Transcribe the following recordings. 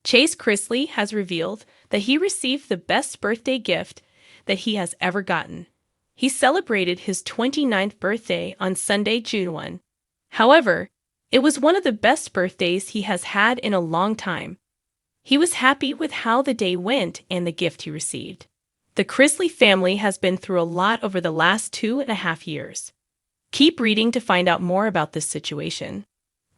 Chase Chrisley has revealed that he received the best birthday gift that he has ever gotten. He celebrated his 29th birthday on Sunday, June 1. However, it was one of the best birthdays he has had in a long time. He was happy with how the day went and the gift he received. The Chrisley family has been through a lot over the last 2.5 years. Keep reading to find out more about this situation.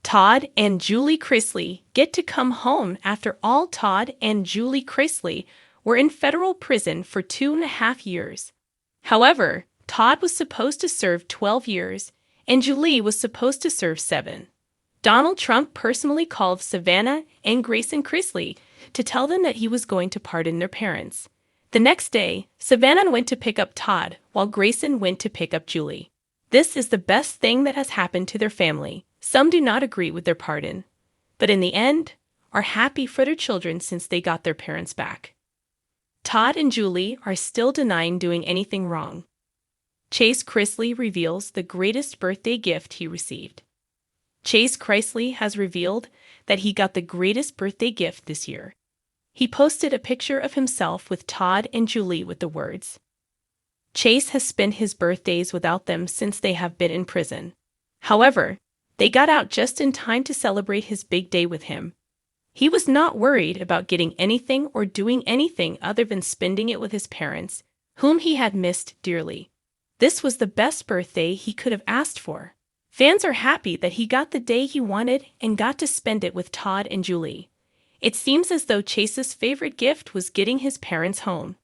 Todd and Julie Chrisley get to come home after all. Todd and Julie Chrisley were in federal prison for 2.5 years. However, Todd was supposed to serve 12 years, and Julie was supposed to serve 7. Donald Trump personally called Savannah and Grayson Chrisley to tell them that he was going to pardon their parents. The next day, Savannah went to pick up Todd, while Grayson went to pick up Julie. This is the best thing that has happened to their family. Some do not agree with their pardon, but in the end, are happy for their children since they got their parents back. Todd and Julie are still denying doing anything wrong. Chase Chrisley reveals the greatest birthday gift he received. Chase Chrisley has revealed that he got the greatest birthday gift this year. He posted a picture of himself with Todd and Julie with the words, "Chase has spent his birthdays without them since they have been in prison. However, they got out just in time to celebrate his big day with him. He was not worried about getting anything or doing anything other than spending it with his parents, whom he had missed dearly. This was the best birthday he could have asked for." Fans are happy that he got the day he wanted and got to spend it with Todd and Julie. It seems as though Chase's favorite gift was getting his parents home.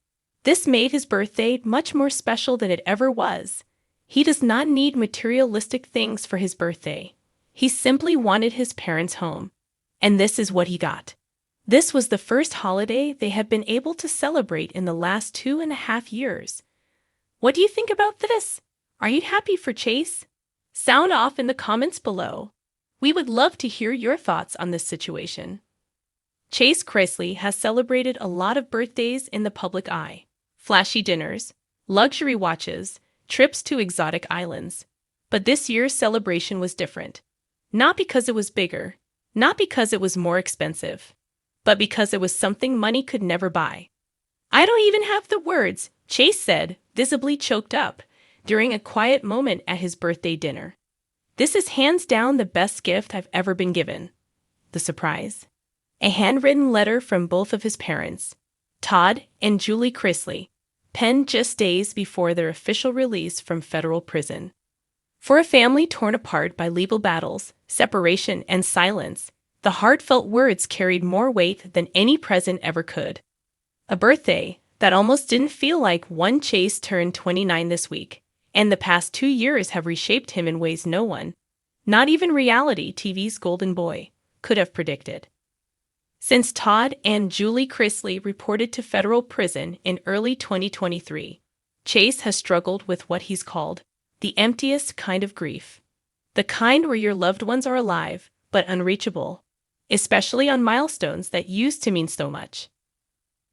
This made his birthday much more special than it ever was. He does not need materialistic things for his birthday. He simply wanted his parents home. And this is what he got. This was the first holiday they have been able to celebrate in the last 2.5 years. What do you think about this? Are you happy for Chase? Sound off in the comments below. We would love to hear your thoughts on this situation. Chase Chrisley has celebrated a lot of birthdays in the public eye. Flashy dinners, luxury watches, trips to exotic islands. But this year's celebration was different. Not because it was bigger, not because it was more expensive, but because it was something money could never buy. "I don't even have the words," Chase said, visibly choked up, during a quiet moment at his birthday dinner. "This is hands down the best gift I've ever been given." The surprise. A handwritten letter from both of his parents, Todd and Julie Chrisley, penned just days before their official release from federal prison. For a family torn apart by legal battles, separation, and silence, the heartfelt words carried more weight than any present ever could. A birthday that almost didn't feel like one. Chase turned 29 this week, and the past 2 years have reshaped him in ways no one, not even reality TV's Golden Boy, could have predicted. Since Todd and Julie Chrisley reported to federal prison in early 2023, Chase has struggled with what he's called the emptiest kind of grief. The kind where your loved ones are alive, but unreachable, especially on milestones that used to mean so much.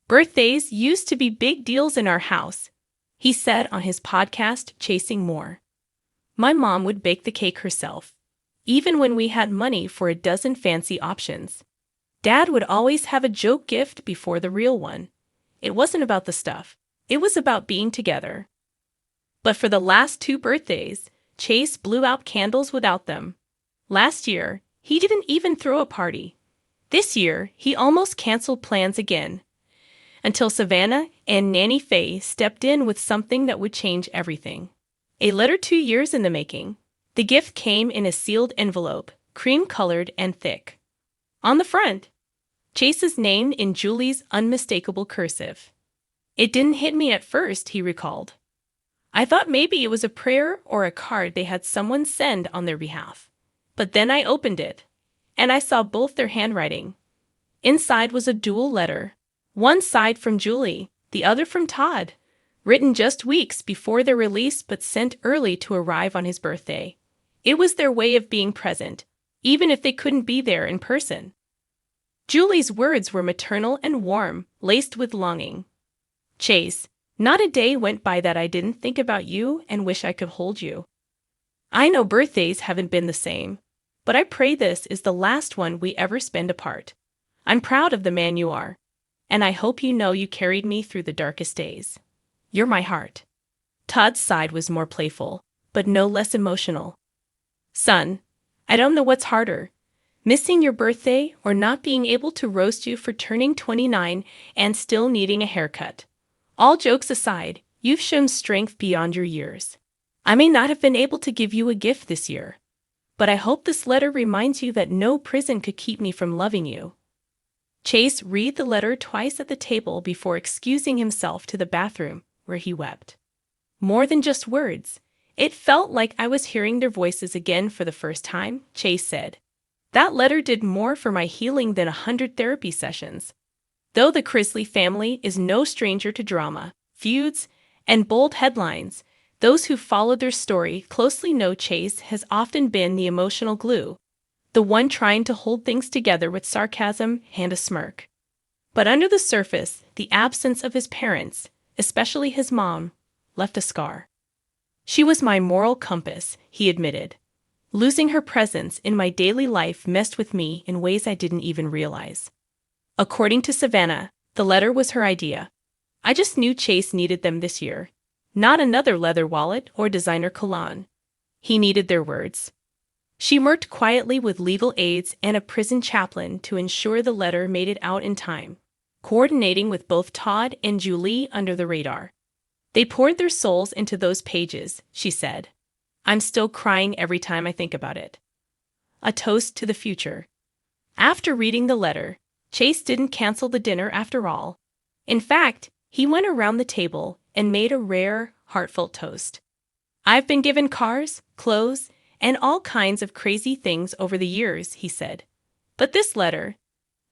"Birthdays used to be big deals in our house," he said on his podcast, Chasing More. "My mom would bake the cake herself, even when we had money for a dozen fancy options. Dad would always have a joke gift before the real one. It wasn't about the stuff. It was about being together." But for the last 2 birthdays, Chase blew out candles without them. Last year, he didn't even throw a party. This year, he almost canceled plans again, until Savannah and Nanny Faye stepped in with something that would change everything. A letter 2 years in the making. The gift came in a sealed envelope, cream-colored and thick. On the front, Chase's name in Julie's unmistakable cursive. "It didn't hit me at first," he recalled. "I thought maybe it was a prayer or a card they had someone send on their behalf. But then I opened it, and I saw both their handwriting. Inside was a dual letter, one side from Julie, the other from Todd, written just weeks before their release but sent early to arrive on his birthday. It was their way of being present, even if they couldn't be there in person." Julie's words were maternal and warm, laced with longing. "Chase, not a day went by that I didn't think about you and wish I could hold you. I know birthdays haven't been the same, but I pray this is the last one we ever spend apart. I'm proud of the man you are, and I hope you know you carried me through the darkest days. You're my heart." Todd's side was more playful, but no less emotional. "Son, I don't know what's harder, missing your birthday or not being able to roast you for turning 29 and still needing a haircut. All jokes aside, you've shown strength beyond your years. I may not have been able to give you a gift this year, but I hope this letter reminds you that no prison could keep me from loving you." Chase read the letter twice at the table before excusing himself to the bathroom, where he wept. "More than just words. It felt like I was hearing their voices again for the first time," Chase said. "That letter did more for my healing than 100 therapy sessions." Though the Chrisley family is no stranger to drama, feuds, and bold headlines, those who followed their story closely know Chase has often been the emotional glue, the one trying to hold things together with sarcasm and a smirk. But under the surface, the absence of his parents, especially his mom, left a scar. "She was my moral compass," he admitted. "Losing her presence in my daily life messed with me in ways I didn't even realize." According to Savannah, the letter was her idea. "I just knew Chase needed them this year. Not another leather wallet or designer cologne. He needed their words." She worked quietly with legal aides and a prison chaplain to ensure the letter made it out in time, coordinating with both Todd and Julie under the radar. "They poured their souls into those pages," she said. "I'm still crying every time I think about it." A toast to the future. After reading the letter, Chase didn't cancel the dinner after all. In fact, he went around the table and made a rare, heartfelt toast. "I've been given cars, clothes, and all kinds of crazy things over the years," he said. "But this letter,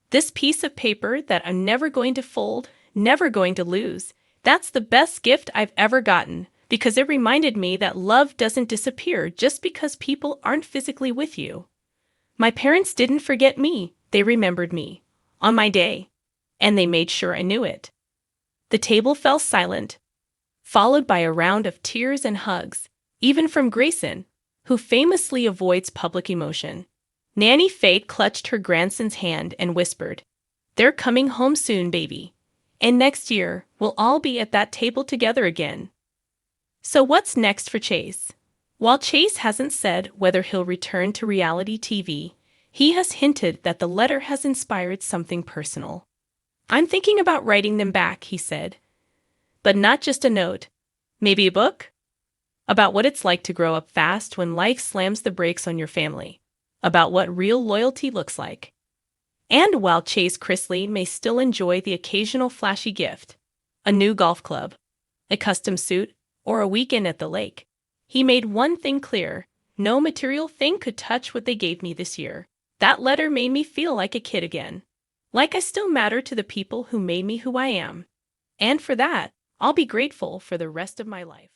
this piece of paper that I'm never going to fold, never going to lose, that's the best gift I've ever gotten, because it reminded me that love doesn't disappear just because people aren't physically with you. My parents didn't forget me, they remembered me, on my day, and they made sure I knew it." The table fell silent, followed by a round of tears and hugs, even from Grayson, who famously avoids public emotion. Nanny Faith clutched her grandson's hand and whispered, "They're coming home soon, baby. And next year, we'll all be at that table together again." So what's next for Chase? While Chase hasn't said whether he'll return to reality TV, he has hinted that the letter has inspired something personal. "I'm thinking about writing them back," he said. "But not just a note. Maybe a book? About what it's like to grow up fast when life slams the brakes on your family. About what real loyalty looks like." And while Chase Chrisley may still enjoy the occasional flashy gift, a new golf club, a custom suit, or a weekend at the lake, he made one thing clear: no material thing could touch what they gave me this year. That letter made me feel like a kid again. Like I still matter to the people who made me who I am. And for that, I'll be grateful for the rest of my life.